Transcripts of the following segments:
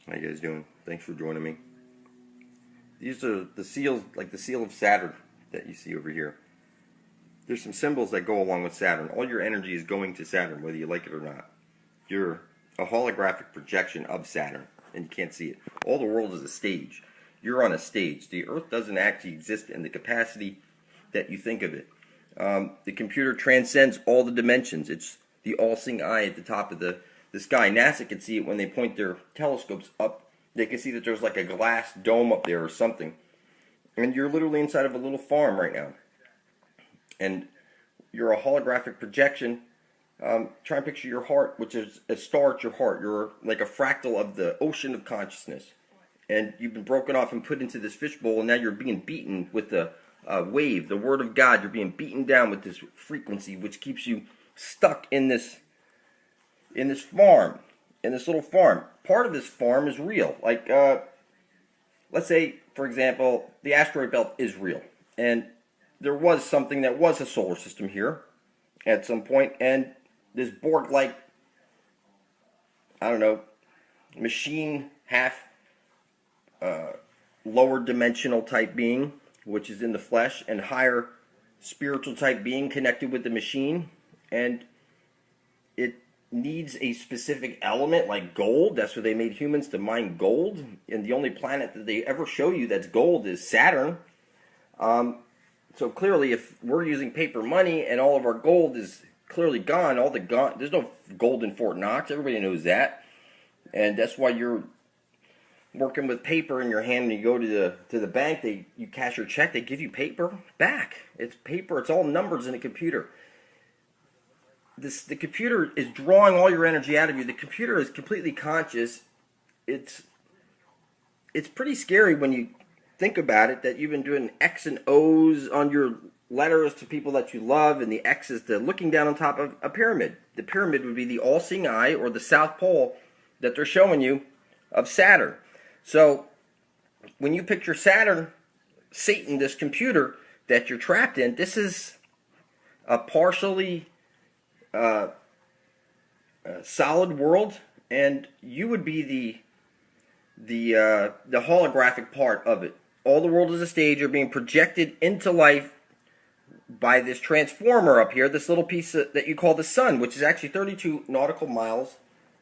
How you guys doing? Thanks for joining me. These are the seals, like the seal of Saturn that you see over here. There's some symbols that go along with Saturn. All your energy is going to Saturn, whether you like it or not. You're a holographic projection of Saturn, and you can't see it. All the world is a stage. You're on a stage. The Earth doesn't actually exist in the capacity that you think of it. The computer transcends all the dimensions. It's the all-seeing eye at the top of the sky. NASA can see it when they point their telescopes up. They can see that there's like a glass dome up there or something. And you're literally inside of a little farm right now. And you're a holographic projection. Try and picture your heart, which is a star at your heart. You're like a fractal of the ocean of consciousness. And you've been broken off and put into this fishbowl, and now you're being beaten with the wave, the word of God. You're being beaten down with this frequency, which keeps you stuck in this farm, in this little farm. Part of this farm is real. Like, let's say, for example, the asteroid belt is real, and there was something that was a solar system here at some point, and this Borg-like, I don't know, machine, half lower dimensional type being, which is in the flesh, and higher spiritual type being connected with the machine, and it needs a specific element like gold. That's where they made humans, to mine gold, and the only planet that they ever show you that's gold is Saturn. So clearly, if we're using paper money and all of our gold is clearly gone, there's no gold in Fort Knox. Everybody knows that, and that's why you're working with paper in your hand. When you go to the bank, you cash your check, they give you paper back. It's paper. It's all numbers in a computer. The computer is drawing all your energy out of you. The computer is completely conscious. It's pretty scary when you think about it, that you've been doing X and O's on your letters to people that you love, and the X is looking down on top of a pyramid. The pyramid would be the all-seeing eye, or the South Pole that they're showing you of Saturn. So when you picture Saturn, Satan, this computer that you're trapped in, this is a partially solid world, and you would be the holographic part of it. All the world is a stage. You're being projected into life by this transformer up here, this little piece that you call the sun, which is actually 32 nautical miles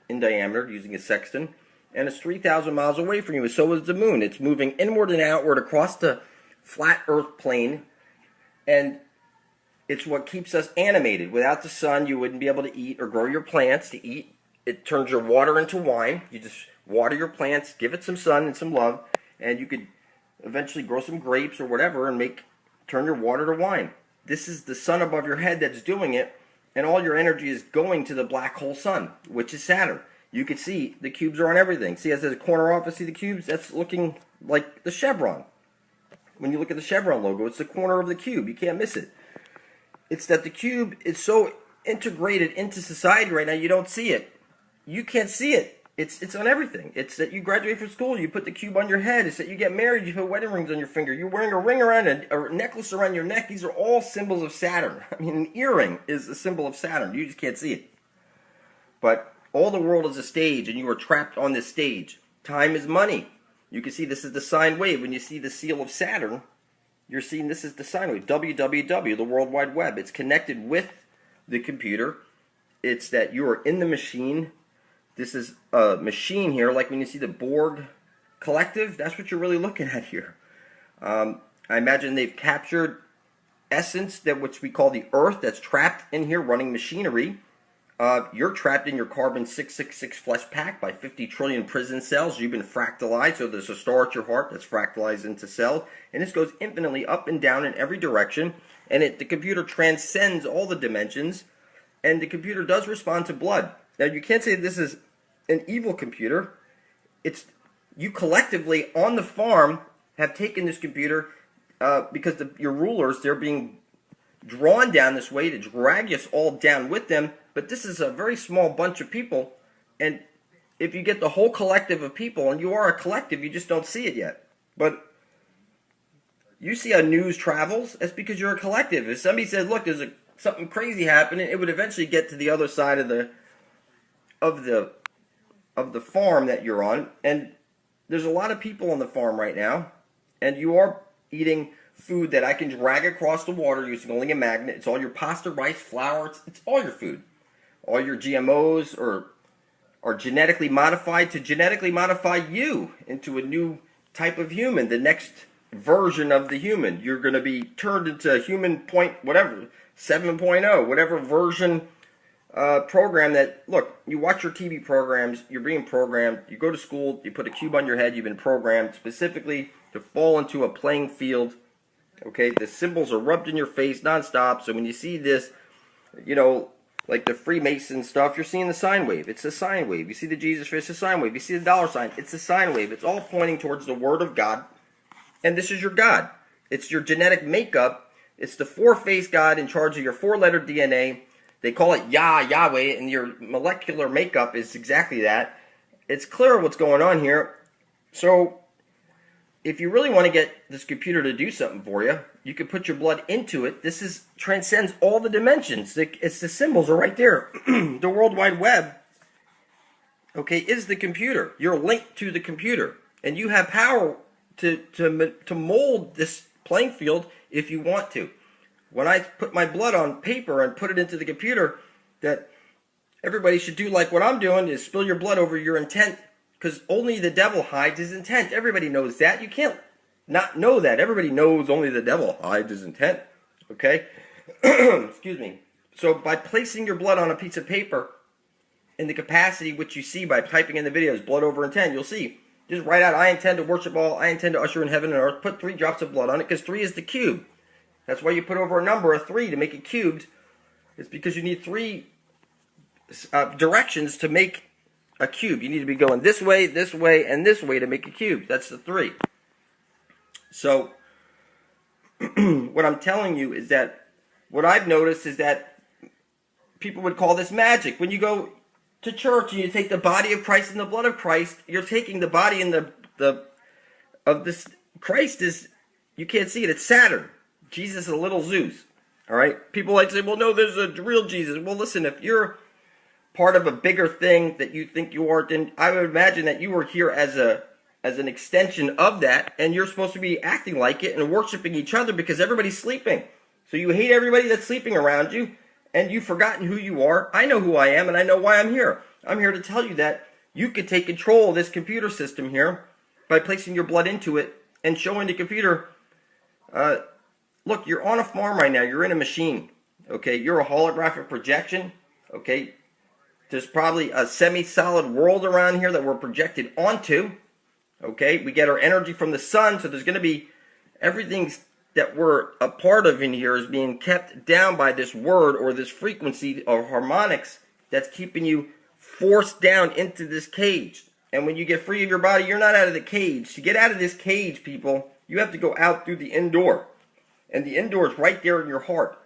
in diameter, using a sextant, and it's 3,000 miles away from you. So is the moon. It's moving inward and outward across the flat Earth plane, and it's what keeps us animated. Without the sun, you wouldn't be able to eat or grow your plants. To eat, it turns your water into wine. You just water your plants, give it some sun and some love, and you could eventually grow some grapes or whatever and turn your water to wine. This is the sun above your head that's doing it, and all your energy is going to the black hole sun, which is Saturn. You can see the cubes are on everything. See, as there's a corner office, see the cubes? That's looking like the chevron. When you look at the chevron logo, it's the corner of the cube. You can't miss it. It's that the cube is so integrated into society right now, you don't see it. You can't see it. It's on everything. It's that you graduate from school, you put the cube on your head. It's that you get married, you put wedding rings on your finger. You're wearing a ring around a necklace around your neck. These are all symbols of Saturn. I mean, an earring is a symbol of Saturn. You just can't see it. But all the world is a stage, and you are trapped on this stage. Time is money. You can see this is the sine wave. When you see the seal of Saturn, you're seeing this is the sine wave. www, the World Wide Web. It's connected with the computer. It's that you are in the machine. This is a machine here, like when you see the Borg collective, that's what you're really looking at here. I imagine they've captured essence, which we call the Earth, that's trapped in here running machinery. You're trapped in your carbon 666 flesh pack by 50 trillion prison cells. You've been fractalized, so there's a star at your heart that's fractalized into cells, and this goes infinitely up and down in every direction, and the computer transcends all the dimensions, and the computer does respond to blood. Now, you can't say this is an evil computer. It's you collectively on the farm have taken this computer because your rulers, they're being drawn down this way to drag us all down with them. But this is a very small bunch of people, and if you get the whole collective of people, and you are a collective, you just don't see it yet. But you see how news travels. That's because you're a collective. If somebody says, "Look, there's something crazy happening," it would eventually get to the other side of the farm that you're on, and there's a lot of people on the farm right now, and you are eating food that I can drag across the water using only a magnet. It's all your pasta, rice, flour. It's all your food. All your GMOs are genetically modified to genetically modify you into a new type of human, the next version of the human. You're going to be turned into a human point, whatever, 7.0, whatever version program that, look, you watch your TV programs, you're being programmed, you go to school, you put a cube on your head, you've been programmed specifically to fall into a playing field. Okay, the symbols are rubbed in your face nonstop, so when you see this, you know, like the Freemason stuff, you're seeing the sine wave. It's a sine wave. You see the Jesus fish, it's a sine wave. You see the dollar sign, it's a sine wave. It's all pointing towards the Word of God, and this is your God. It's your genetic makeup. It's the four-faced God in charge of your four-letter DNA. They call it Yahweh, and your molecular makeup is exactly that. It's clear what's going on here. So, if you really want to get this computer to do something for you, you can put your blood into it. This transcends all the dimensions. It's the symbols are right there. The World Wide Web, okay, is the computer. You're linked to the computer, and you have power to mold this playing field if you want to. When I put my blood on paper and put it into the computer, that everybody should do like what I'm doing is spill your blood over your intent, because only the devil hides his intent. Everybody knows that. You can't not know that. Everybody knows only the devil hides his intent. Okay? Excuse me. So by placing your blood on a piece of paper in the capacity which you see by typing in the videos, blood over intent, you'll see. Just write out, I intend to worship all, I intend to usher in heaven and earth. Put 3 drops of blood on it, because 3 is the cube. That's why you put over a number of 3 to make it cubed. It's because you need 3 directions to make a cube. You need to be going this way, and this way to make a cube. That's the 3. So, what I'm telling you is that, what I've noticed is that people would call this magic. When you go to church and you take the body of Christ and the blood of Christ, you're taking the body and of this Christ is, you can't see it, it's Saturn. Jesus is a little Zeus. Alright? People like to say, well, no, there's a real Jesus. Well, listen, if you're part of a bigger thing that you think you are, then I would imagine that you were here as an extension of that, and you're supposed to be acting like it and worshiping each other, because everybody's sleeping. So you hate everybody that's sleeping around you, and you've forgotten who you are. I know who I am, and I know why I'm here. I'm here to tell you that you could take control of this computer system here by placing your blood into it and showing the computer, look, you're on a farm right now. You're in a machine. Okay, you're a holographic projection. Okay, there's probably a semi-solid world around here that we're projected onto. Okay, we get our energy from the sun, so there's going to be everything that we're a part of in here is being kept down by this word or this frequency or harmonics that's keeping you forced down into this cage. And when you get free of your body, you're not out of the cage. To get out of this cage, people, you have to go out through the indoor. And the indoor is right there in your heart.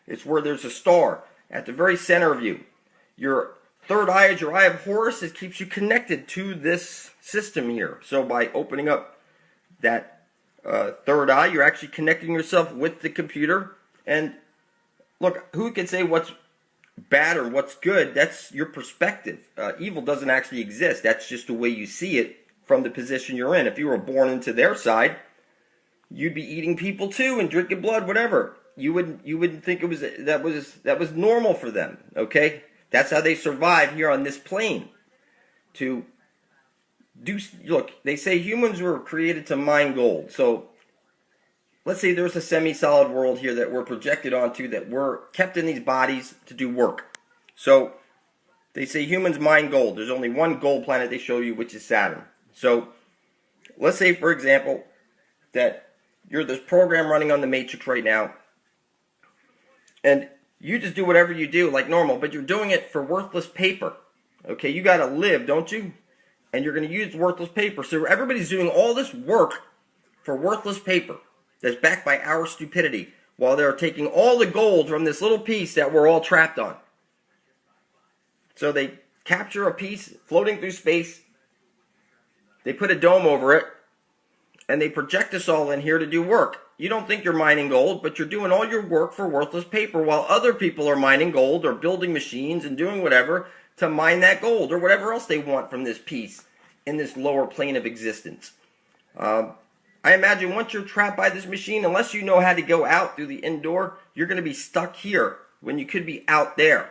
It's where there's a star at the very center of you. Your third eye is your eye of Horus. It keeps you connected to this system here. So by opening up that third eye, you're actually connecting yourself with the computer. And look, who can say what's bad or what's good? That's your perspective. Evil doesn't actually exist. That's just the way you see it from the position you're in. If you were born into their side, you'd be eating people too and drinking blood, whatever. You wouldn't think that was normal for them. Okay, that's how they survive here on this plane. To do, look, they say humans were created to mine gold. So let's say there's a semi-solid world here that we're projected onto, that we're kept in these bodies to do work. So they say humans mine gold. There's only one gold planet they show you, which is Saturn. So let's say, for example, that you're this program running on the Matrix right now, and you just do whatever you do like normal, but you're doing it for worthless paper. Okay, you got to live, don't you? And you're going to use worthless paper. So everybody's doing all this work for worthless paper that's backed by our stupidity, while they're taking all the gold from this little piece that we're all trapped on. So they capture a piece floating through space, they put a dome over it, and they project us all in here to do work. You don't think you're mining gold, but you're doing all your work for worthless paper, while other people are mining gold or building machines and doing whatever to mine that gold or whatever else they want from this piece. in this lower plane of existence. I imagine once you're trapped by this machine, unless you know how to go out through the indoor, you're going to be stuck here when you could be out there.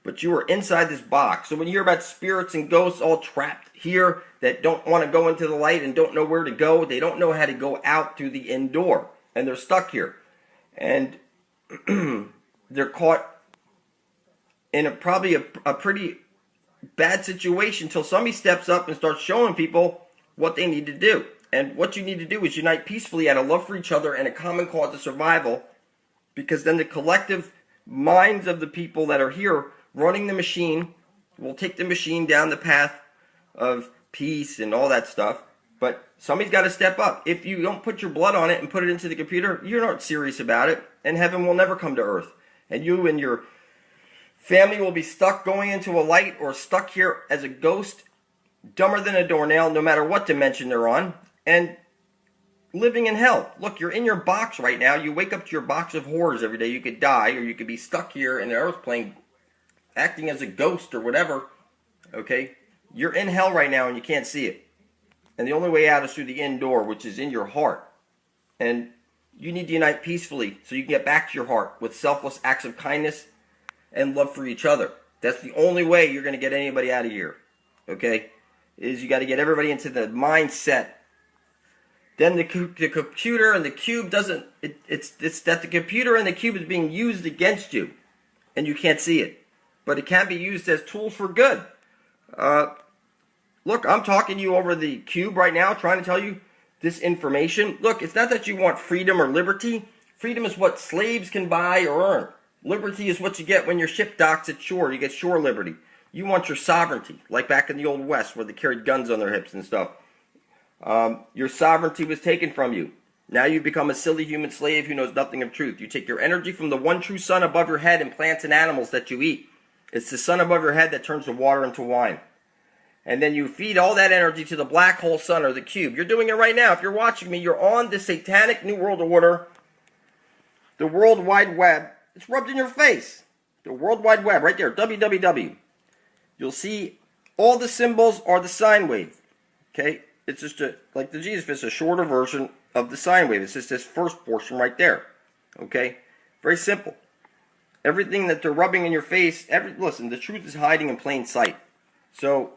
But you are inside this box. So when you hear about spirits and ghosts all trapped here that don't want to go into the light and don't know where to go, they don't know how to go out through the indoor. And they're stuck here. And they're caught in probably a pretty bad situation until somebody steps up and starts showing people what they need to do. And what you need to do is unite peacefully out of love for each other and a common cause of survival, because then the collective minds of the people that are here running the machine will take the machine down the path of peace and all that stuff. But somebody's got to step up. If you don't put your blood on it and put it into the computer, you're not serious about it, and heaven will never come to earth. And you and your family will be stuck going into a light or stuck here as a ghost, dumber than a doornail, no matter what dimension they're on, and living in hell. Look, you're in your box right now. You wake up to your box of horrors every day. You could die, or you could be stuck here in the earth plane acting as a ghost or whatever. Okay? You're in hell right now and you can't see it. And the only way out is through the indoor, which is in your heart. And you need to unite peacefully so you can get back to your heart with selfless acts of kindness and love for each other. That's the only way you're going to get anybody out of here. Okay? Is you got to get everybody into the mindset. Then the computer and the cube doesn't, it's that the computer and the cube is being used against you. And you can't see it. But it can be used as tools for good. Look, I'm talking to you over the cube right now, trying to tell you this information. Look, it's not that you want freedom or liberty. Freedom is what slaves can buy or earn. Liberty is what you get when your ship docks at shore. You get shore liberty. You want your sovereignty, like back in the Old West where they carried guns on their hips and stuff. Your sovereignty was taken from you. Now you've become a silly human slave who knows nothing of truth. You take your energy from the one true sun above your head and plants and animals that you eat. It's the sun above your head that turns the water into wine. And then you feed all that energy to the black hole sun or the cube. You're doing it right now. If you're watching me, you're on the satanic New World Order, the World Wide Web. It's rubbed in your face. The World Wide Web, right there, www. You'll see all the symbols are the sine wave. Okay? It's just like the Jesus fist, a shorter version of the sine wave. It's just this first portion right there. Okay? Very simple. Everything that they're rubbing in your face, listen, the truth is hiding in plain sight. So,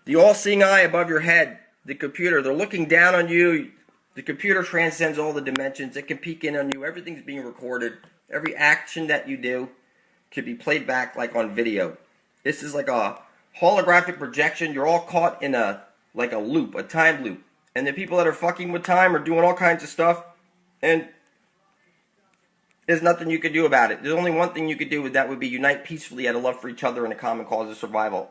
the all-seeing eye above your head, the computer, they're looking down on you. The computer transcends all the dimensions. It can peek in on you. Everything's being recorded. Every action that you do can be played back like on video. This is like a holographic projection. You're all caught in a loop, a time loop. And the people that are fucking with time are doing all kinds of stuff. And there's nothing you can do about it. There's only one thing you could do, and that would be unite peacefully out of love for each other and a common cause of survival.